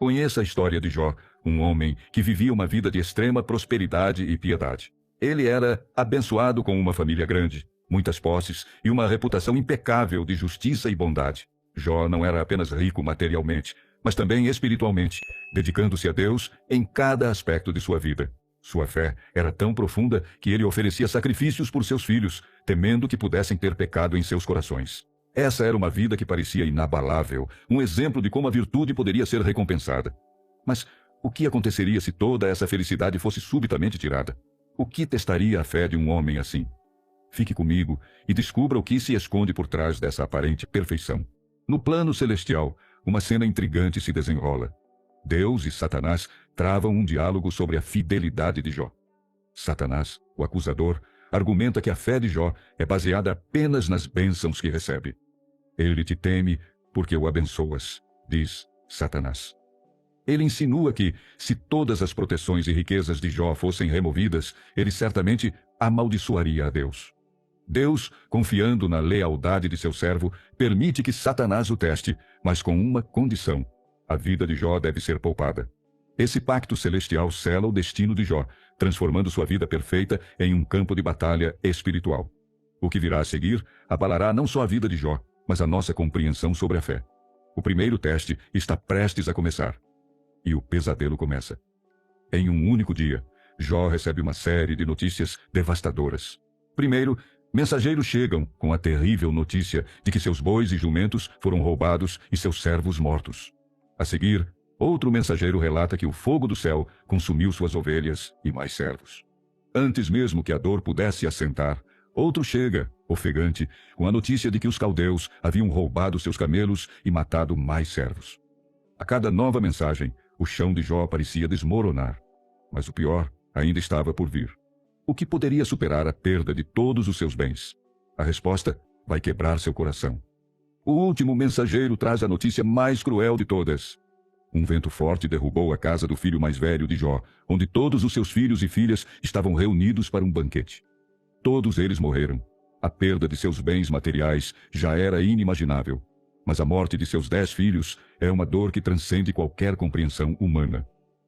Conheça a história de Jó, um homem que vivia uma vida de extrema prosperidade e piedade. Ele era abençoado com uma família grande, muitas posses e uma reputação impecável de justiça e bondade. Jó não era apenas rico materialmente, mas também espiritualmente, dedicando-se a Deus em cada aspecto de sua vida. Sua fé era tão profunda que ele oferecia sacrifícios por seus filhos, temendo que pudessem ter pecado em seus corações. Essa era uma vida que parecia inabalável, um exemplo de como a virtude poderia ser recompensada. Mas o que aconteceria se toda essa felicidade fosse subitamente tirada? O que testaria a fé de um homem assim? Fique comigo e descubra o que se esconde por trás dessa aparente perfeição. No plano celestial, uma cena intrigante se desenrola. Deus e Satanás travam um diálogo sobre a fidelidade de Jó. Satanás, o acusador, argumenta que a fé de Jó é baseada apenas nas bênçãos que recebe. Ele te teme porque o abençoas, diz Satanás. Ele insinua que, se todas as proteções e riquezas de Jó fossem removidas, ele certamente amaldiçoaria a Deus. Deus, confiando na lealdade de seu servo, permite que Satanás o teste, mas com uma condição: a vida de Jó deve ser poupada. Esse pacto celestial sela o destino de Jó, transformando sua vida perfeita em um campo de batalha espiritual. O que virá a seguir abalará não só a vida de Jó, mas a nossa compreensão sobre a fé. O primeiro teste está prestes a começar. E o pesadelo começa. Em um único dia, Jó recebe uma série de notícias devastadoras. Primeiro, mensageiros chegam com a terrível notícia de que seus bois e jumentos foram roubados e seus servos mortos. A seguir, outro mensageiro relata que o fogo do céu consumiu suas ovelhas e mais servos. Antes mesmo que a dor pudesse assentar, outro chega, ofegante, com a notícia de que os caldeus haviam roubado seus camelos e matado mais servos. A cada nova mensagem, o chão de Jó parecia desmoronar. Mas o pior ainda estava por vir. O que poderia superar a perda de todos os seus bens? A resposta vai quebrar seu coração. O último mensageiro traz a notícia mais cruel de todas. Um vento forte derrubou a casa do filho mais velho de Jó, onde todos os seus filhos e filhas estavam reunidos para um banquete. Todos eles morreram. A perda de seus bens materiais já era inimaginável. Mas a morte de seus 10 filhos é uma dor que transcende qualquer compreensão humana.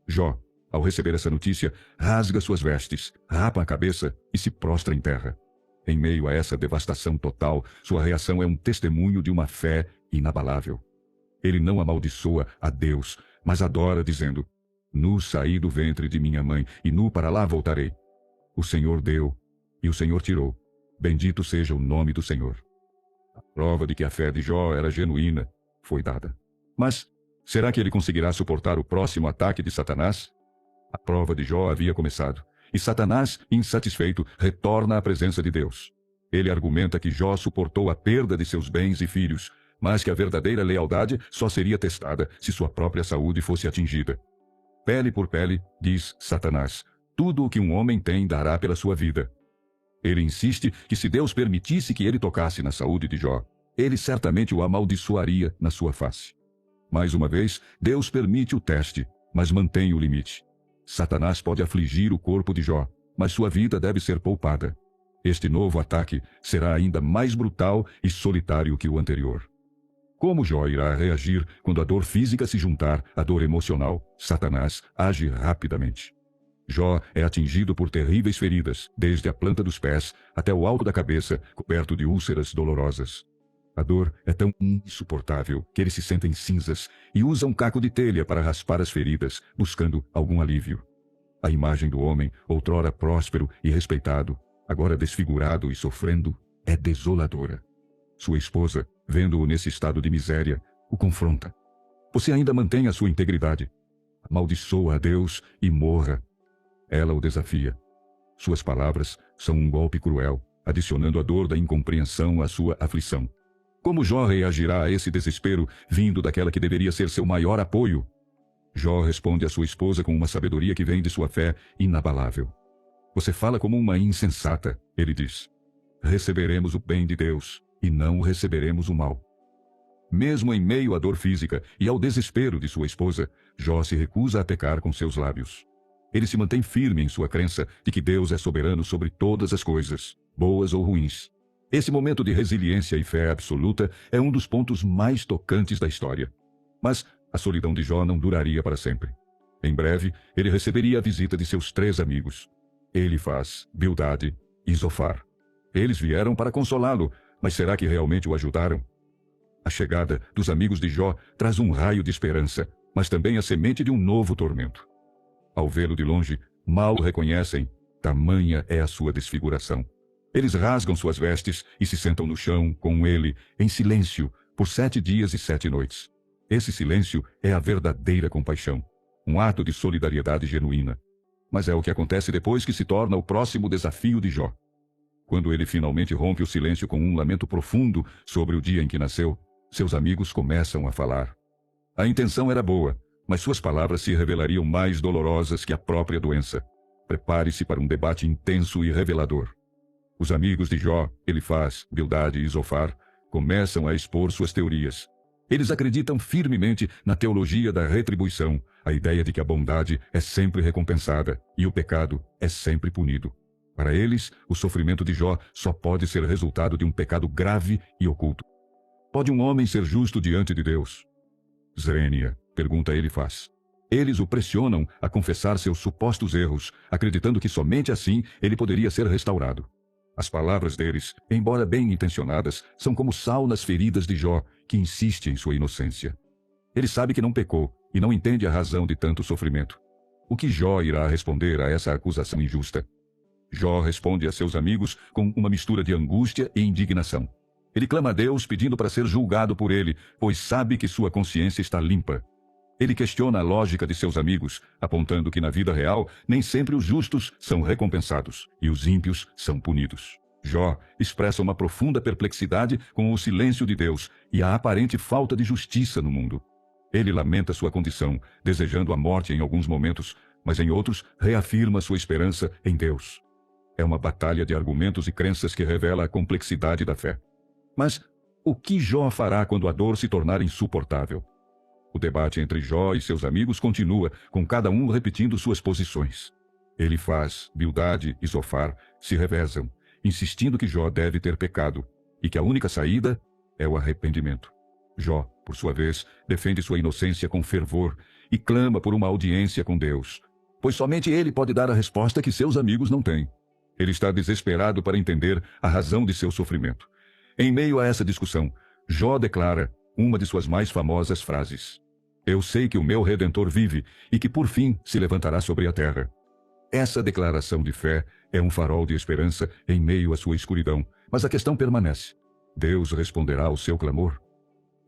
Jó, ao receber essa notícia, rasga suas vestes, rapa a cabeça e se prostra em terra. Em meio a essa devastação total, sua reação é um testemunho de uma fé inabalável. Ele não amaldiçoa a Deus, mas adora, dizendo: Nu saí do ventre de minha mãe, e nu para lá voltarei. O Senhor deu, e o Senhor tirou. Bendito seja o nome do Senhor. A prova de que a fé de Jó era genuína foi dada. Mas será que ele conseguirá suportar o próximo ataque de Satanás? A prova de Jó havia começado, e Satanás, insatisfeito, retorna à presença de Deus. Ele argumenta que Jó suportou a perda de seus bens e filhos, mas que a verdadeira lealdade só seria testada se sua própria saúde fosse atingida. Pele por pele, diz Satanás, tudo o que um homem tem dará pela sua vida. Ele insiste que se Deus permitisse que ele tocasse na saúde de Jó, ele certamente o amaldiçoaria na sua face. Mais uma vez, Deus permite o teste, mas mantém o limite. Satanás pode afligir o corpo de Jó, mas sua vida deve ser poupada. Este novo ataque será ainda mais brutal e solitário que o anterior. Como Jó irá reagir quando a dor física se juntar à dor emocional? Satanás age rapidamente. Jó é atingido por terríveis feridas, desde a planta dos pés até o alto da cabeça, coberto de úlceras dolorosas. A dor é tão insuportável que ele se senta em cinzas e usa um caco de telha para raspar as feridas, buscando algum alívio. A imagem do homem, outrora próspero e respeitado, agora desfigurado e sofrendo, é desoladora. Sua esposa, vendo-o nesse estado de miséria, o confronta. Você ainda mantém a sua integridade. Amaldiçoa a Deus e morra. Ela o desafia. Suas palavras são um golpe cruel, adicionando a dor da incompreensão à sua aflição. Como Jó reagirá a esse desespero vindo daquela que deveria ser seu maior apoio? Jó responde à sua esposa com uma sabedoria que vem de sua fé inabalável. Você fala como uma insensata, ele diz. Receberemos o bem de Deus e não receberemos o mal. Mesmo em meio à dor física e ao desespero de sua esposa, Jó se recusa a pecar com seus lábios. Ele se mantém firme em sua crença de que Deus é soberano sobre todas as coisas, boas ou ruins. Esse momento de resiliência e fé absoluta é um dos pontos mais tocantes da história. Mas A solidão de Jó não duraria para sempre. Em breve, ele receberia a visita de seus 3 amigos, Elifaz, Bildade e Zofar. Eles vieram para consolá-lo, mas será que realmente o ajudaram? A chegada dos amigos de Jó traz um raio de esperança, mas também a semente de um novo tormento. Ao vê-lo de longe, mal o reconhecem, tamanha é a sua desfiguração. Eles rasgam suas vestes e se sentam no chão com ele, em silêncio, por 7 dias e 7 noites. Esse silêncio é a verdadeira compaixão, um ato de solidariedade genuína. Mas é o que acontece depois que se torna o próximo desafio de Jó. Quando ele finalmente rompe o silêncio com um lamento profundo sobre o dia em que nasceu, seus amigos começam a falar. A intenção era boa, mas suas palavras se revelariam mais dolorosas que a própria doença. Prepare-se para um debate intenso e revelador. Os amigos de Jó, Elifaz, Bildade e Zofar, começam a expor suas teorias. Eles acreditam firmemente na teologia da retribuição, a ideia de que a bondade é sempre recompensada e o pecado é sempre punido. Para eles, o sofrimento de Jó só pode ser resultado de um pecado grave e oculto. Pode um homem ser justo diante de Deus? Zrênia, pergunta Elifaz. Eles o pressionam a confessar seus supostos erros, acreditando que somente assim ele poderia ser restaurado. As palavras deles, embora bem intencionadas, são como sal nas feridas de Jó, que insiste em sua inocência. Ele sabe que não pecou e não entende a razão de tanto sofrimento. O que Jó irá responder a essa acusação injusta? Jó responde a seus amigos com uma mistura de angústia e indignação. Ele clama a Deus pedindo para ser julgado por ele, pois sabe que sua consciência está limpa. Ele questiona a lógica de seus amigos, apontando que na vida real nem sempre os justos são recompensados e os ímpios são punidos. Jó expressa uma profunda perplexidade com o silêncio de Deus e a aparente falta de justiça no mundo. Ele lamenta sua condição, desejando a morte em alguns momentos, mas em outros reafirma sua esperança em Deus. É uma batalha de argumentos e crenças que revela a complexidade da fé. Mas o que Jó fará quando a dor se tornar insuportável? O debate entre Jó e seus amigos continua, com cada um repetindo suas posições. Elifaz, Bildade e Zofar se revezam, insistindo que Jó deve ter pecado e que a única saída é o arrependimento. Jó, por sua vez, defende sua inocência com fervor e clama por uma audiência com Deus, pois somente ele pode dar a resposta que seus amigos não têm. Ele está desesperado para entender a razão de seu sofrimento. Em meio a essa discussão, Jó declara uma de suas mais famosas frases: "Eu sei que o meu Redentor vive e que por fim se levantará sobre a terra." Essa declaração de fé é um farol de esperança em meio à sua escuridão, mas a questão permanece: Deus responderá ao seu clamor?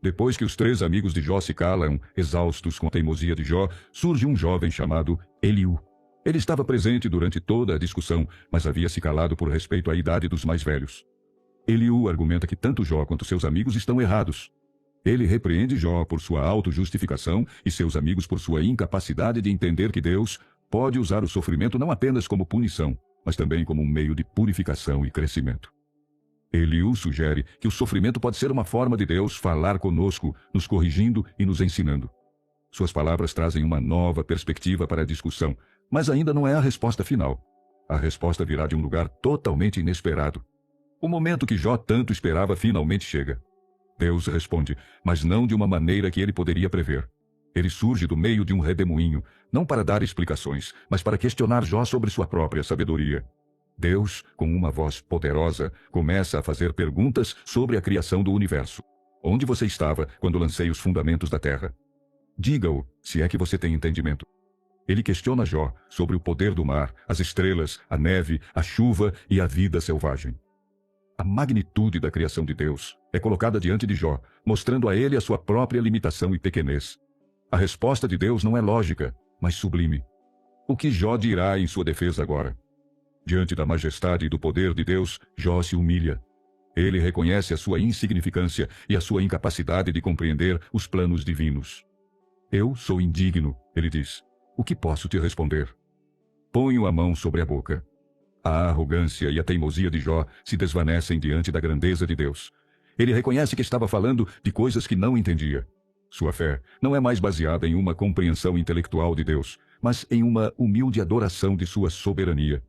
Depois que os 3 amigos de Jó se calam, exaustos com a teimosia de Jó, surge um jovem chamado Eliú. Ele estava presente durante toda a discussão, mas havia se calado por respeito à idade dos mais velhos. Eliú argumenta que tanto Jó quanto seus amigos estão errados. Ele repreende Jó por sua autojustificação e seus amigos por sua incapacidade de entender que Deus pode usar o sofrimento não apenas como punição, mas também como um meio de purificação e crescimento. Eliú sugere que o sofrimento pode ser uma forma de Deus falar conosco, nos corrigindo e nos ensinando. Suas palavras trazem uma nova perspectiva para a discussão, mas ainda não é a resposta final. A resposta virá de um lugar totalmente inesperado. O momento que Jó tanto esperava finalmente chega. Deus responde, mas não de uma maneira que ele poderia prever. Ele surge do meio de um redemoinho, não para dar explicações, mas para questionar Jó sobre sua própria sabedoria. Deus, com uma voz poderosa, começa a fazer perguntas sobre a criação do universo. Onde você estava quando lancei os fundamentos da terra? Diga-o, se é que você tem entendimento. Ele questiona Jó sobre o poder do mar, as estrelas, a neve, a chuva e a vida selvagem. A magnitude da criação de Deus é colocada diante de Jó, mostrando a ele a sua própria limitação e pequenez. A resposta de Deus não é lógica, mas sublime. O que Jó dirá em sua defesa agora? Diante da majestade e do poder de Deus, Jó se humilha. Ele reconhece a sua insignificância e a sua incapacidade de compreender os planos divinos. Eu sou indigno, ele diz. O que posso te responder? Ponho a mão sobre a boca. A arrogância e a teimosia de Jó se desvanecem diante da grandeza de Deus. Ele reconhece que estava falando de coisas que não entendia. Sua fé não é mais baseada em uma compreensão intelectual de Deus, mas em uma humilde adoração de sua soberania.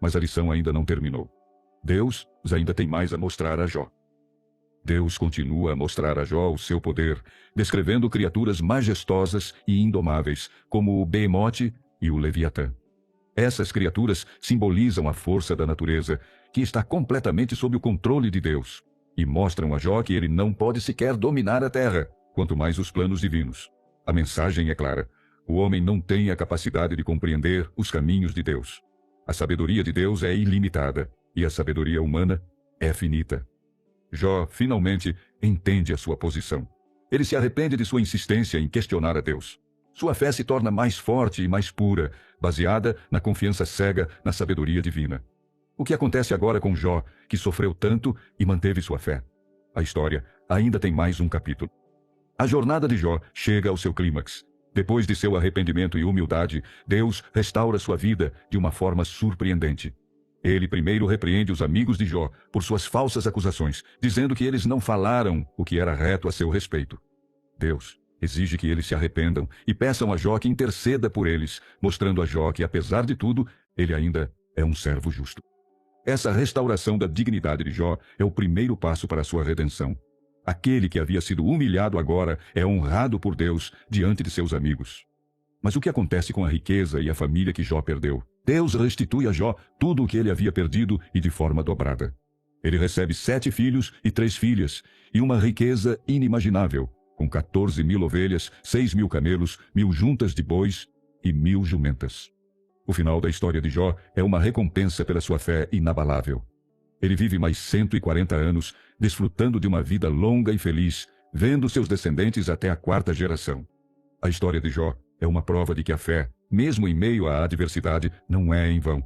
Mas a lição ainda não terminou. Deus ainda tem mais a mostrar a Jó. Deus continua a mostrar a Jó o seu poder, descrevendo criaturas majestosas e indomáveis, como o Behemote e o Leviatã. Essas criaturas simbolizam a força da natureza, que está completamente sob o controle de Deus, e mostram a Jó que ele não pode sequer dominar a terra, quanto mais os planos divinos. A mensagem é clara: o homem não tem a capacidade de compreender os caminhos de Deus. A sabedoria de Deus é ilimitada, e a sabedoria humana é finita. Jó finalmente entende a sua posição. Ele se arrepende de sua insistência em questionar a Deus. Sua fé se torna mais forte e mais pura, baseada na confiança cega na sabedoria divina. O que acontece agora com Jó, que sofreu tanto e manteve sua fé? A história ainda tem mais um capítulo. A jornada de Jó chega ao seu clímax. Depois de seu arrependimento e humildade, Deus restaura sua vida de uma forma surpreendente. Ele primeiro repreende os amigos de Jó por suas falsas acusações, dizendo que eles não falaram o que era reto a seu respeito. Deus exige que eles se arrependam e peçam a Jó que interceda por eles, mostrando a Jó que, apesar de tudo, ele ainda é um servo justo. Essa restauração da dignidade de Jó é o primeiro passo para a sua redenção. Aquele que havia sido humilhado agora é honrado por Deus diante de seus amigos. Mas o que acontece com a riqueza e a família que Jó perdeu? Deus restitui a Jó tudo o que ele havia perdido e de forma dobrada. Ele recebe 7 filhos e 3 filhas, e uma riqueza inimaginável, com 14.000 ovelhas, 6.000 camelos, 1.000 juntas de bois e 1.000 jumentas. O final da história de Jó é uma recompensa pela sua fé inabalável. Ele vive mais 140 anos, desfrutando de uma vida longa e feliz, vendo seus descendentes até a 4ª geração. A história de Jó é uma prova de que a fé, mesmo em meio à adversidade, não é em vão.